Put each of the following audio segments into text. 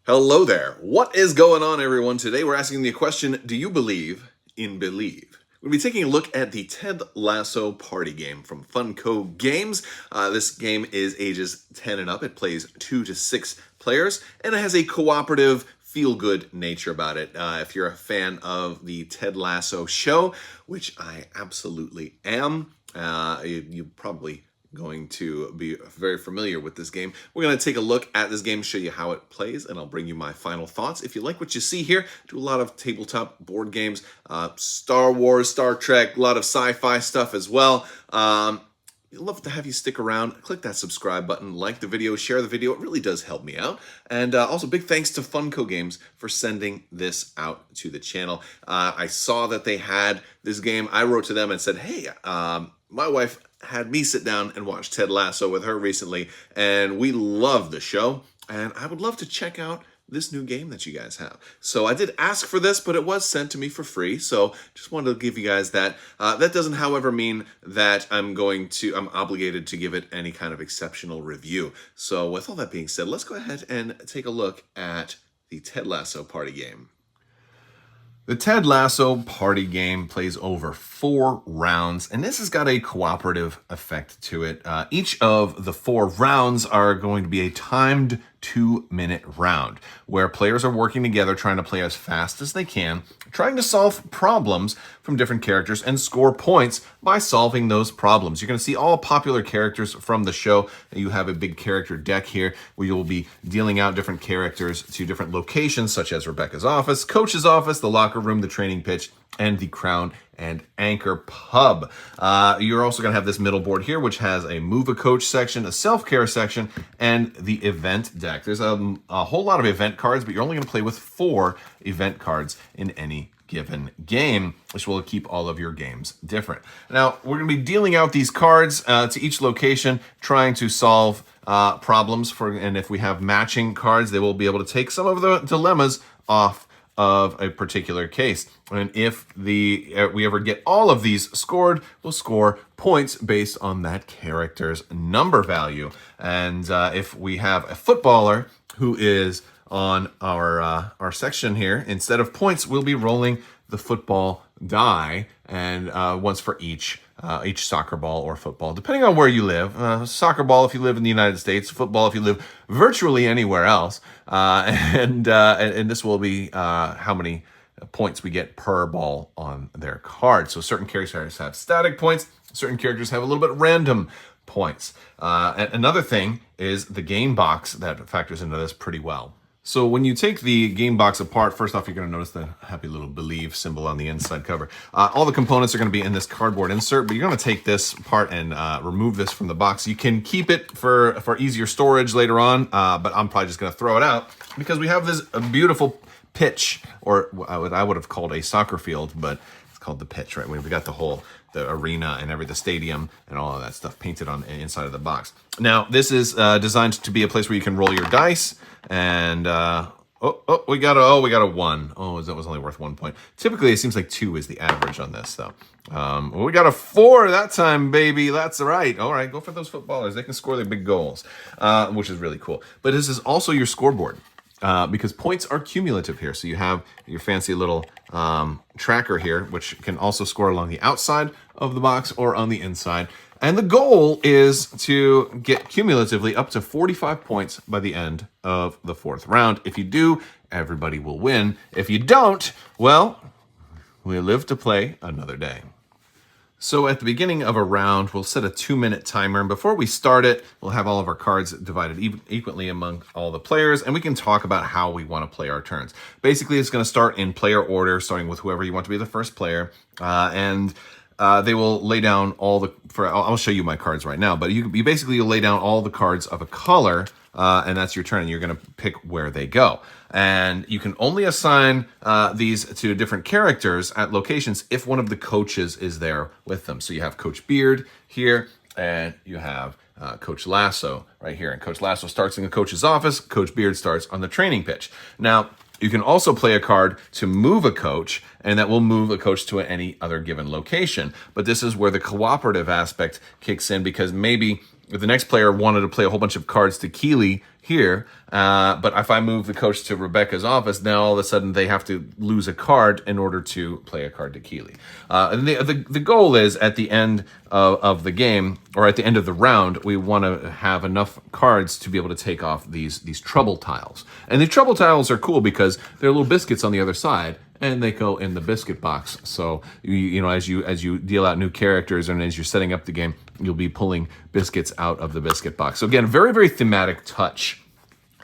Hello there. What is going on, everyone? Today we're asking the question, do you believe in believe? We'll be taking a look at the Ted Lasso party game from Funko Games. This game is ages 10 and up. It plays 2 to 6 players, and it has a cooperative, feel-good nature about it. If you're a fan of the Ted Lasso show, which I absolutely am, you probably going to be very familiar with this game. We're going to take a look at this game, show you how it plays, and I'll bring you my final thoughts. If you like what you see here, do a lot of tabletop board games, Star Wars, Star Trek, a lot of sci-fi stuff as well. I'd love to have you stick around. Click that subscribe button, like the video, share the video. It really does help me out. And also big thanks to Funko Games for sending this out to the channel. I saw that they had this game. I wrote to them and said, hey, my wife had me sit down and watch Ted Lasso with her recently, and we love the show, and I would love to check out this new game that you guys have. So I did ask for this, but it was sent to me for free, so just wanted to give you guys that. That doesn't, however, mean that I'm obligated to give it any kind of exceptional review. So with all that being said, let's go ahead and take a look at the Ted Lasso party game. The Ted Lasso party game plays over 4 rounds, and this has got a cooperative effect to it. Each of the 4 rounds are going to be a timed 2-minute round, where players are working together trying to play as fast as they can, trying to solve problems from different characters and score points by solving those problems. You're going to see all popular characters from the show. You have a big character deck here where you'll be dealing out different characters to different locations, such as Rebecca's office, Coach's office, the locker room, the training pitch, and the Crown and Anchor pub. You're also going to have this middle board here, which has a move a coach section, a self-care section, and the event deck. There's a whole lot of event cards, but you're only going to play with 4 event cards in any given game, which will keep all of your games different. Now, we're going to be dealing out these cards to each location, trying to solve problems and if we have matching cards, they will be able to take some of the dilemmas off of a particular case. And if we ever get all of these scored, we'll score points based on that character's number value. And if we have a footballer who is on our section here, instead of points, we'll be rolling the football die, and once for each soccer ball or football, depending on where you live. Soccer ball if you live in the United States, football if you live virtually anywhere else, and this will be how many points we get per ball on their card. So certain characters have static points, certain characters have a little bit random points. And another thing is the game box that factors into this pretty well. So when you take the game box apart, first off, you're going to notice the happy little believe symbol on the inside cover. All the components are going to be in this cardboard insert, but you're going to take this part and remove this from the box. You can keep it for easier storage later on, but I'm probably just going to throw it out because we have this beautiful pitch, or what I would have called a soccer field, but it's called the pitch, right? We've got the arena and the stadium and all of that stuff painted on the inside of the box. Now, this is designed to be a place where you can roll your dice, and we got a 1. Oh, that was only worth 1 point. Typically, it seems like 2 is the average on this, though. We got a 4 that time, baby. That's right. All right, go for those footballers. They can score their big goals, which is really cool. But this is also your scoreboard. Because points are cumulative here. So you have your fancy little tracker here, which can also score along the outside of the box or on the inside. And the goal is to get cumulatively up to 45 points by the end of the 4th round. If you do, everybody will win. If you don't, well, we live to play another day. So at the beginning of a round, we'll set a 2-minute timer. And before we start it, we'll have all of our cards divided equally among all the players, and we can talk about how we want to play our turns. Basically, it's going to start in player order, starting with whoever you want to be the first player. They will lay down I'll show you my cards right now, but you basically lay down all the cards of a color, and that's your turn, and you're going to pick where they go. And you can only assign these to different characters at locations if one of the coaches is there with them. So you have Coach Beard here, and you have Coach Lasso right here. And Coach Lasso starts in the coach's office. Coach Beard starts on the training pitch. Now, you can also play a card to move a coach, and that will move a coach to any other given location. But this is where the cooperative aspect kicks in, because maybe if the next player wanted to play a whole bunch of cards to Keely here, but if I move the coach to Rebecca's office, now all of a sudden they have to lose a card in order to play a card to Keely. And the goal is at the end of the game, or at the end of the round, we want to have enough cards to be able to take off these trouble tiles. And the trouble tiles are cool because they're little biscuits on the other side, and they go in the biscuit box. So you know, as you deal out new characters and as you're setting up the game, you'll be pulling biscuits out of the biscuit box. So again, very, very thematic touch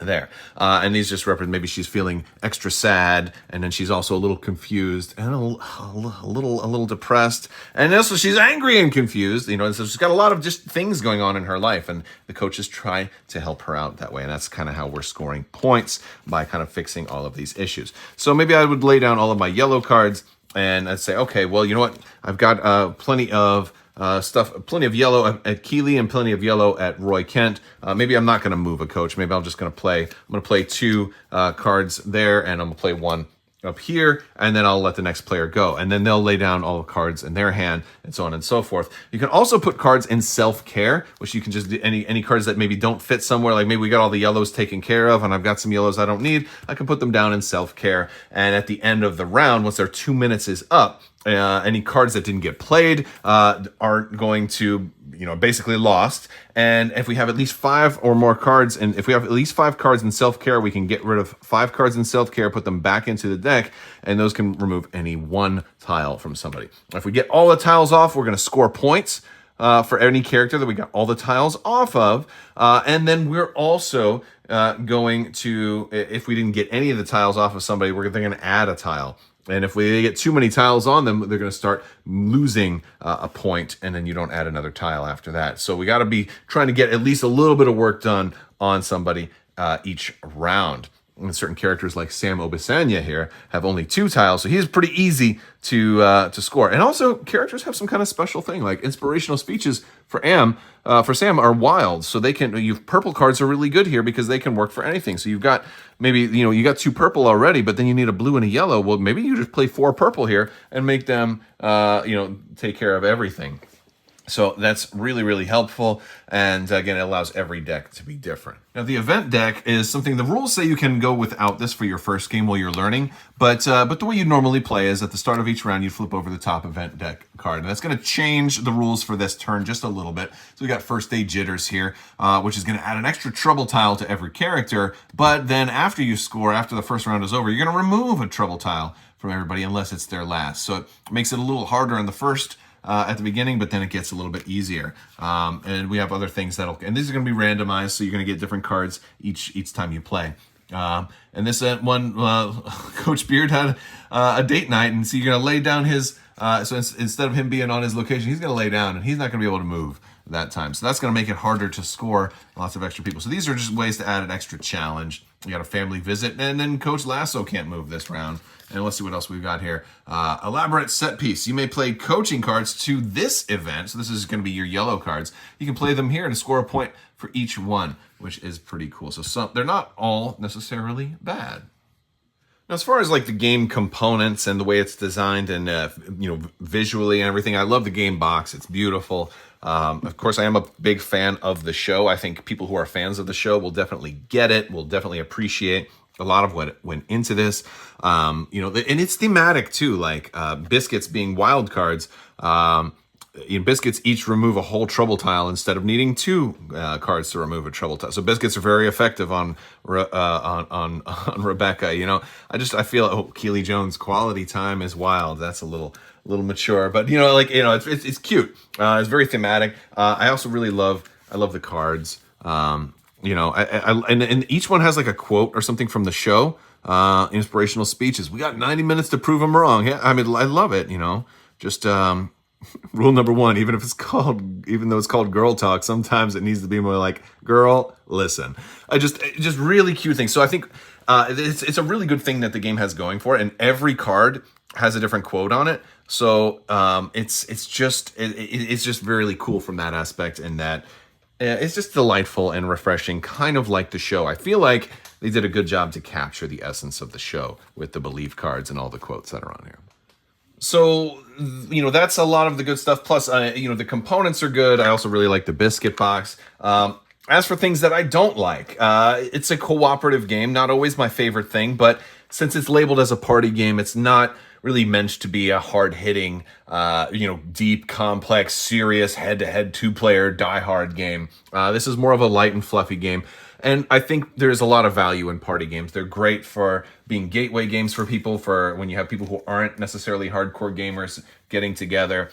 there. And these just represent, maybe she's feeling extra sad, and then she's also a little confused and a little depressed, and also she's angry and confused, you know, and so she's got a lot of just things going on in her life, and the coaches try to help her out that way. And that's kind of how we're scoring points, by kind of fixing all of these issues. So maybe I would lay down all of my yellow cards and I'd say, okay, well, you know what? I've got plenty of plenty of yellow at Keely and plenty of yellow at Roy Kent. Maybe I'm not going to move a coach. Maybe I'm just going to play. I'm going to play 2 cards there, and I'm going to play 1 up here, and then I'll let the next player go. And then they'll lay down all the cards in their hand, and so on and so forth. You can also put cards in self-care, which you can just do any cards that maybe don't fit somewhere. Like maybe we got all the yellows taken care of, and I've got some yellows I don't need. I can put them down in self-care. And at the end of the round, once their 2 minutes is up, any cards that didn't get played aren't going to, you know, basically lost. And if we have at least 5 or more cards, and if we have at least 5 cards in self-care, we can get rid of 5 cards in self-care, put them back into the deck, and those can remove any 1 tile from somebody. If we get all the tiles off, we're going to score points for any character that we got all the tiles off of. And then we're also going to, if we didn't get any of the tiles off of somebody, they're going to add a tile. And if we get too many tiles on them, they're going to start losing a point, and then you don't add another tile after that. So we got to be trying to get at least a little bit of work done on somebody each round. And certain characters like Sam Obisanya here have only 2 tiles, so he's pretty easy to score. And also, characters have some kind of special thing, like inspirational speeches for Sam are wild, so they can. Purple cards are really good here because they can work for anything. So you've got maybe you got 2 purple already, but then you need a blue and a yellow. Well, maybe you just play 4 purple here and make them take care of everything. So that's really, really helpful. And again, it allows every deck to be different. Now, the event deck is something, the rules say you can go without this for your first game while you're learning, but the way you normally play is at the start of each round, you flip over the top event deck card. And that's going to change the rules for this turn just a little bit. So we got First Day Jitters here, which is going to add an extra trouble tile to every character. But then after you score, after the first round is over, you're going to remove a trouble tile from everybody unless it's their last. So it makes it a little harder in the first at the beginning, but then it gets a little bit easier. And we have other things and these are going to be randomized, so you're going to get different cards each time you play. And this one, Coach Beard had a date night, and so you're going to lay down his, so instead of him being on his location, he's going to lay down, and he's not going to be able to move that time. So that's going to make it harder to score lots of extra people. So these are just ways to add an extra challenge. You got a family visit, and then Coach Lasso can't move this round. And let's see what else we've got here. Elaborate set piece. You may play coaching cards to this event. So this is going to be your yellow cards. You can play them here and score a point for each one, which is pretty cool. So they're not all necessarily bad. Now, as far as like the game components and the way it's designed and visually and everything, I love the game box. It's beautiful. Of course, I am a big fan of the show. I think people who are fans of the show will definitely get it, will definitely appreciate a lot of what went into this. And it's thematic too, like biscuits being wild cards. Biscuits each remove a whole trouble tile instead of needing 2 cards to remove a trouble tile. So biscuits are very effective on Rebecca. I feel Keely Jones' quality time is wild. That's a little mature, but it's cute. It's very thematic. I also really love the cards. And each one has like a quote or something from the show. Inspirational speeches. We got 90 minutes to prove them wrong. Yeah, I mean, I love it. Just rule number 1, even though it's called Girl Talk, sometimes it needs to be more like, girl, listen. Just really cute things. So I think it's a really good thing that the game has going for it, and every card has a different quote on it. So it's just really cool from that aspect, and that it's just delightful and refreshing, kind of like the show. I feel like they did a good job to capture the essence of the show with the belief cards and all the quotes that are on here. So, that's a lot of the good stuff. Plus, the components are good. I also really like the biscuit box. As for things that I don't like, it's a cooperative game. Not always my favorite thing, but since it's labeled as a party game, it's not really meant to be a hard-hitting, deep, complex, serious, head-to-head two-player die-hard game. This is more of a light and fluffy game. And I think there's a lot of value in party games. They're great for being gateway games for people, for when you have people who aren't necessarily hardcore gamers getting together,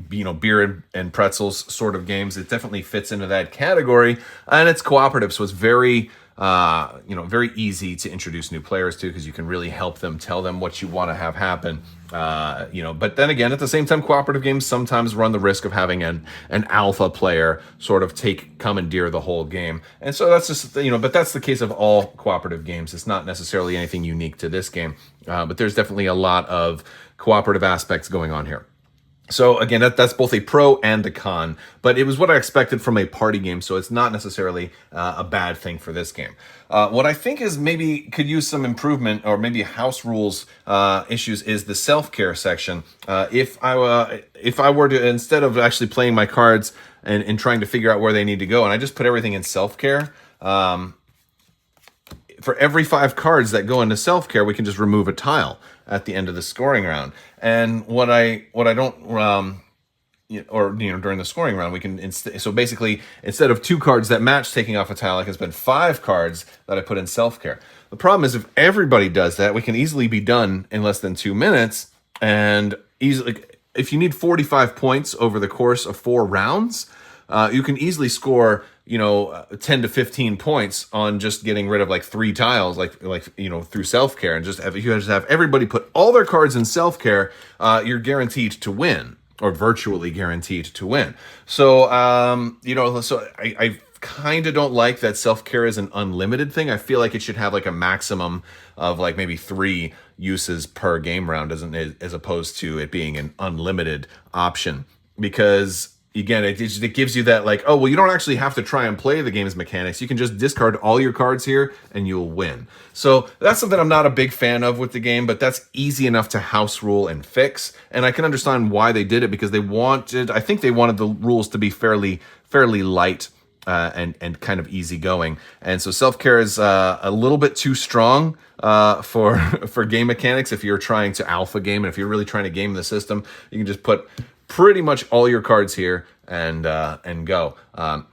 beer and pretzels sort of games. It definitely fits into that category. And it's cooperative, so it's very very easy to introduce new players to, because you can really help them, tell them what you want to have happen. But then again, at the same time, cooperative games sometimes run the risk of having an alpha player sort of commandeer the whole game. And so that's just, but that's the case of all cooperative games. It's not necessarily anything unique to this game, but there's definitely a lot of cooperative aspects going on here. So again, that's both a pro and a con, but it was what I expected from a party game, so it's not necessarily a bad thing for this game. What I think is maybe could use some improvement, or maybe house rules issues, is the self-care section. If I were to, instead of actually playing my cards and trying to figure out where they need to go, and I just put everything in self-care, for every 5 cards that go into self-care, we can just remove a tile at the end of the scoring round. And what I don't, during the scoring round, we can, so basically, instead of 2 cards that match taking off a tile, I can spend 5 cards that I put in self-care. The problem is, if everybody does that, we can easily be done in less than 2 minutes, and easily, if you need 45 points over the course of 4 rounds, you can easily score 10 to 15 points on just getting rid of like 3 tiles, through self-care. And if you just have everybody put all their cards in self-care, you're guaranteed to win, or virtually guaranteed to win. So, I kind of don't like that self-care is an unlimited thing. I feel like it should have like a maximum of like maybe 3 uses per game round, as opposed to it being an unlimited option. Because again, it gives you that like, oh, well, you don't actually have to try and play the game's mechanics. You can just discard all your cards here and you'll win. So that's something I'm not a big fan of with the game, but that's easy enough to house rule and fix. And I can understand why they did it, because I think they wanted the rules to be fairly light and kind of easygoing. And so self-care is a little bit too strong for game mechanics. If you're trying to alpha game, and if you're really trying to game the system, you can just put pretty much all your cards here and go. That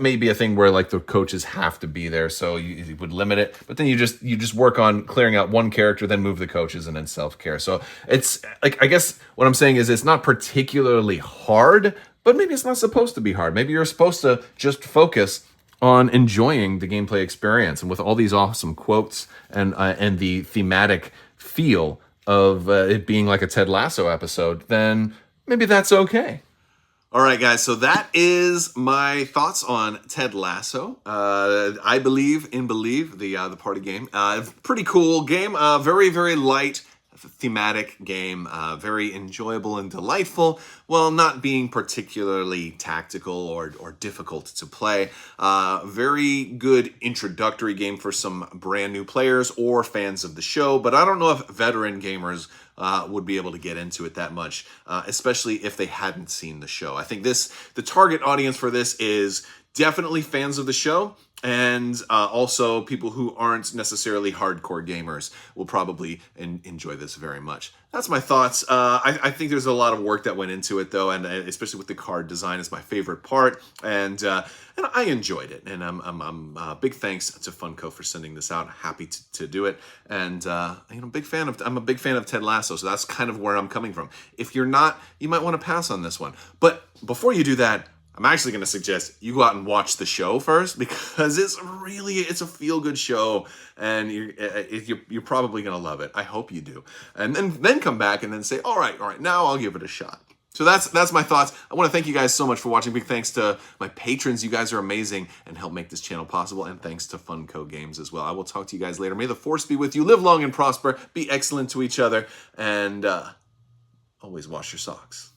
may be a thing where like the coaches have to be there, so you would limit it. But then you just work on clearing out one character, then move the coaches, and then self-care. So it's like, I guess what I'm saying is it's not particularly hard, but maybe it's not supposed to be hard. Maybe you're supposed to just focus on enjoying the gameplay experience, and with all these awesome quotes and the thematic feel of it being like a Ted Lasso episode, then maybe that's okay. All right, guys, so that is my thoughts on Ted Lasso. I believe the party game. Pretty cool game. Very, very light, thematic game. Very enjoyable and delightful, while not being particularly tactical or difficult to play. Very good introductory game for some brand new players or fans of the show, but I don't know if veteran gamers would be able to get into it that much, especially if they hadn't seen the show. I think the target audience for this is definitely fans of the show, and also people who aren't necessarily hardcore gamers will probably enjoy this very much. That's my thoughts. I think there's a lot of work that went into it, though, and especially with the card design is my favorite part, and I enjoyed it. And I'm big thanks to Funko for sending this out. Happy to do it, and I'm a big fan of Ted Lasso, so that's kind of where I'm coming from. If you're not, you might want to pass on this one. But before you do that, I'm actually going to suggest you go out and watch the show first, because it's a feel-good show, and you're probably going to love it. I hope you do. And then come back and then say, all right, now I'll give it a shot. So that's my thoughts. I want to thank you guys so much for watching. Big thanks to my patrons. You guys are amazing and help make this channel possible. And thanks to Funko Games as well. I will talk to you guys later. May the force be with you. Live long and prosper. Be excellent to each other. And always wash your socks.